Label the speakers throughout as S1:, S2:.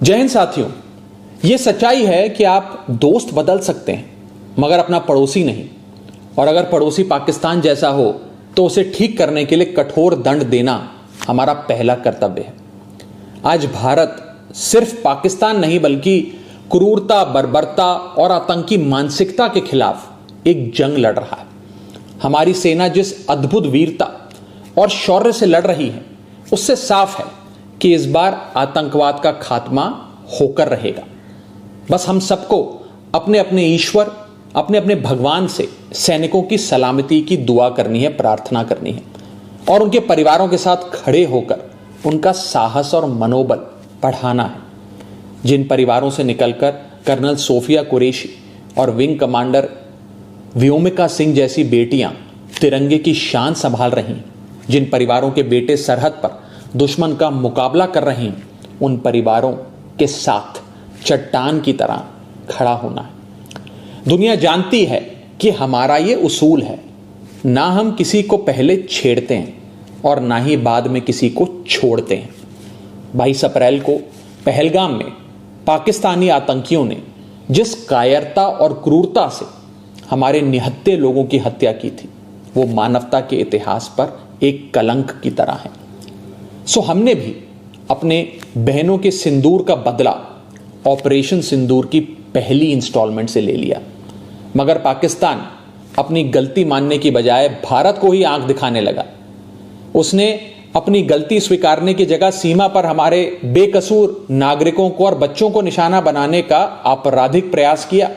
S1: जय हिंद साथियों। यह सच्चाई है कि आप दोस्त बदल सकते हैं मगर अपना पड़ोसी नहीं, और अगर पड़ोसी पाकिस्तान जैसा हो तो उसे ठीक करने के लिए कठोर दंड देना हमारा पहला कर्तव्य है। आज भारत सिर्फ पाकिस्तान नहीं बल्कि क्रूरता, बर्बरता और आतंकी मानसिकता के खिलाफ एक जंग लड़ रहा है। हमारी सेना जिस अद्भुत वीरता और शौर्य से लड़ रही है उससे साफ है कि इस बार आतंकवाद का खात्मा होकर रहेगा। बस हम सबको अपने अपने ईश्वर, अपने अपने भगवान से सैनिकों की सलामती की दुआ करनी है, प्रार्थना करनी है और उनके परिवारों के साथ खड़े होकर उनका साहस और मनोबल बढ़ाना है। जिन परिवारों से निकलकर कर्नल सोफिया कुरैशी और विंग कमांडर व्योमिका सिंह जैसी बेटियां तिरंगे की शान संभाल रही हैं, जिन परिवारों के बेटे सरहद पर दुश्मन का मुकाबला कर रहे हैं, उन परिवारों के साथ चट्टान की तरह खड़ा होना है। दुनिया जानती है कि हमारा ये उसूल है, ना हम किसी को पहले छेड़ते हैं और ना ही बाद में किसी को छोड़ते हैं। 22 अप्रैल को पहलगाम में पाकिस्तानी आतंकियों ने जिस कायरता और क्रूरता से हमारे निहत्थे लोगों की हत्या की थी, वो मानवता के इतिहास पर एक कलंक की तरह है। सो हमने भी अपने बहनों के सिंदूर का बदला ऑपरेशन सिंदूर की पहली इंस्टॉलमेंट से ले लिया, मगर पाकिस्तान अपनी गलती मानने की बजाय भारत को ही आंख दिखाने लगा। उसने अपनी गलती स्वीकारने की जगह सीमा पर हमारे बेकसूर नागरिकों को और बच्चों को निशाना बनाने का आपराधिक प्रयास किया।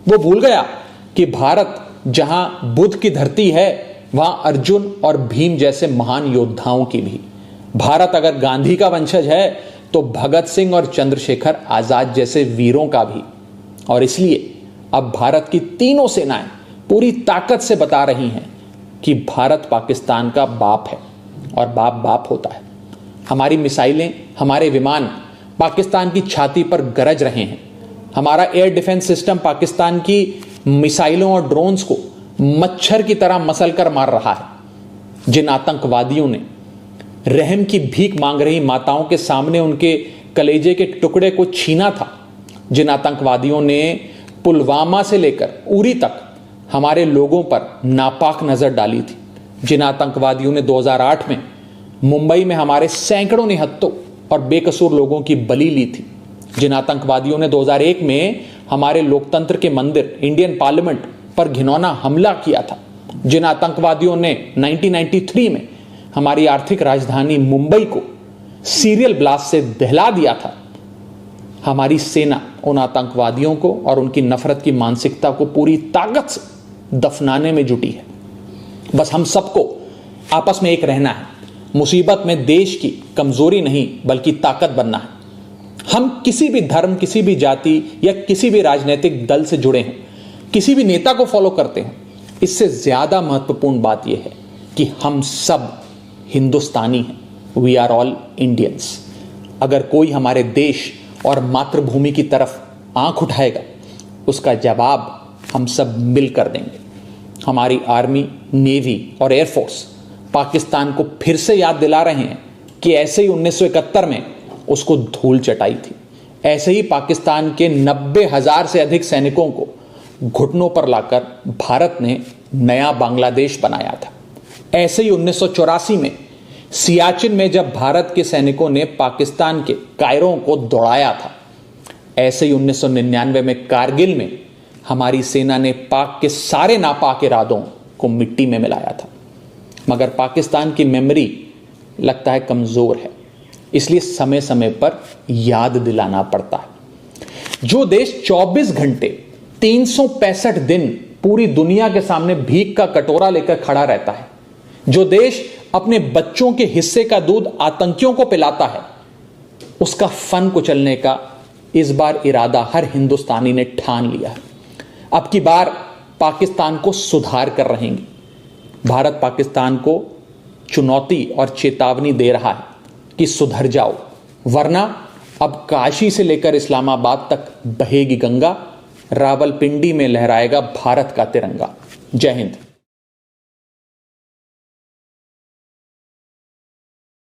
S1: वो भूल गया कि भारत जहां बुद्ध की धरती है, वहां अर्जुन और भीम जैसे महान योद्धाओं की भी। भारत अगर गांधी का वंशज है तो भगत सिंह और चंद्रशेखर आजाद जैसे वीरों का भी। और इसलिए अब भारत की तीनों सेनाएं पूरी ताकत से बता रही हैं कि भारत पाकिस्तान का बाप है और बाप बाप होता है। हमारी मिसाइलें, हमारे विमान पाकिस्तान की छाती पर गरज रहे हैं। हमारा एयर डिफेंस सिस्टम पाकिस्तान की मिसाइलों और ड्रोन्स को मच्छर की तरह मसल कर मार रहा है। जिन आतंकवादियों ने रहम की भीख मांग रही माताओं के सामने उनके कलेजे के टुकड़े को छीना था, जिन आतंकवादियों ने पुलवामा से लेकर उरी तक हमारे लोगों पर नापाक नजर डाली थी, जिन आतंकवादियों ने 2008 में मुंबई में हमारे सैकड़ों निहत्थों और बेकसूर लोगों की बलि ली थी, जिन आतंकवादियों ने 2001 में हमारे लोकतंत्र के मंदिर इंडियन पार्लियामेंट पर घिनौना हमला किया था, जिन आतंकवादियों ने 1993 में हमारी आर्थिक राजधानी मुंबई को सीरियल ब्लास्ट से दहला दिया था, हमारी सेना उन आतंकवादियों को और उनकी नफरत की मानसिकता को पूरी ताकत से दफनाने में जुटी है। बस हम सबको आपस में एक रहना है। मुसीबत में देश की कमजोरी नहीं बल्कि ताकत बनना है। हम किसी भी धर्म, किसी भी जाति या किसी भी राजनीतिक दल से जुड़े हैं, किसी भी नेता को फॉलो करते हैं, इससे ज्यादा महत्वपूर्ण बात यह है कि हम सब हिंदुस्तानी हैं। We are all Indians. अगर कोई हमारे देश और मातृभूमि की तरफ आंख उठाएगा, उसका जवाब हम सब मिलकर देंगे। हमारी आर्मी, नेवी और एयरफोर्स पाकिस्तान को फिर से याद दिला रहे हैं कि ऐसे ही 1971 में उसको धूल चटाई थी, ऐसे ही पाकिस्तान के 90,000 से अधिक सैनिकों को घुटनों पर लाकर भारत ने नया बांग्लादेश बनाया था। ऐसे ही 1984 में सियाचिन में जब भारत के सैनिकों ने पाकिस्तान के कायरों को दौड़ाया था, ऐसे ही 1999 में कारगिल में हमारी सेना ने पाक के सारे नापाक इरादों को मिट्टी में मिलाया था। मगर पाकिस्तान की मेमोरी लगता है कमजोर है, इसलिए समय समय पर याद दिलाना पड़ता है। जो देश 24 घंटे 365 दिन पूरी दुनिया के सामने भीख का कटोरा लेकर खड़ा रहता है, जो देश अपने बच्चों के हिस्से का दूध आतंकियों को पिलाता है, उसका फन कुचलने का इस बार इरादा हर हिंदुस्तानी ने ठान लिया है। अब की बार पाकिस्तान को सुधार कर रहेंगे। भारत पाकिस्तान को चुनौती और चेतावनी दे रहा है कि सुधर जाओ, वरना अब काशी से लेकर इस्लामाबाद तक बहेगी गंगा, रावलपिंडी में लहराएगा भारत का तिरंगा। जय हिंद।